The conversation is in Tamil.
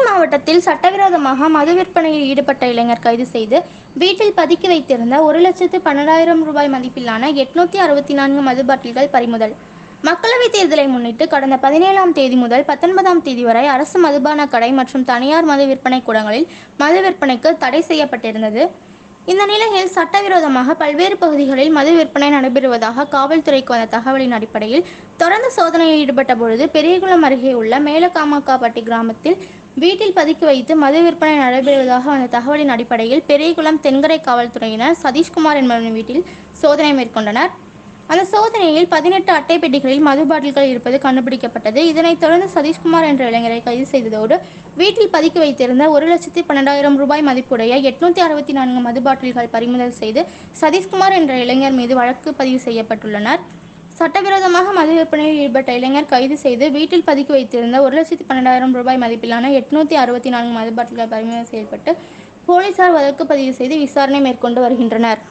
மாவட்டத்தில் சட்டவிரோதமாக மது விற்பனையில் ஈடுபட்ட இளைஞர் கைது செய்து வீட்டில் பதுக்கி வைத்திருந்த 1,12,000 ரூபாய் மதிப்பிலான 864 மது பாட்டில்கள் பறிமுதல். மக்களவைத் தேர்தலை முன்னிட்டு கடந்த 17ஆம் தேதி முதல் 19ஆம் தேதி வரை அரசு மதுபான கடை மற்றும் தனியார் மது விற்பனை கூடங்களில் மது விற்பனைக்கு தடை செய்யப்பட்டிருந்தது. இந்த நிலையில் சட்டவிரோதமாக பல்வேறு பகுதிகளில் மது விற்பனை நடைபெறுவதாக காவல்துறைக்கு வந்த தகவலின் அடிப்படையில் தொடர்ந்து சோதனையில் ஈடுபட்ட பொழுது பெரியகுளம் அருகே உள்ள மேலகாமக்காப்பட்டி கிராமத்தில் வீட்டில் பதுக்கி வைத்து மது விற்பனை நடைபெறுவதாக வந்த தகவலின் அடிப்படையில் பெரியகுளம் தென்கரை காவல்துறையினர் சதீஷ்குமார் என்பவரின் வீட்டில் சோதனை மேற்கொண்டனர். அந்த சோதனையில் 18 அட்டை பெட்டிகளில் மது பாட்டில்கள் இருப்பது கண்டுபிடிக்கப்பட்டது. இதனைத் தொடர்ந்து சதீஷ்குமார் என்ற இளைஞரை கைது செய்ததோடு வீட்டில் பதுக்கி வைத்திருந்த 1,12,000 ரூபாய் மதிப்புடைய 864 மது பாட்டில்கள் பறிமுதல் செய்து சதீஷ்குமார் என்ற இளைஞர் மீது வழக்கு பதிவு செய்யப்பட்டுள்ளனர். சட்டவிரோதமாக மது விற்பனையில் ஈடுபட்ட இளைஞர் கைது செய்து வீட்டில் பதுக்கி வைத்திருந்த 1,12,000 ரூபாய் மதிப்பிலான 864 மது பாட்டில்கள் பறிமுதல் செய்யப்பட்டு போலீசார் வழக்கு பதிவு செய்து விசாரணை மேற்கொண்டு வருகின்றனர்.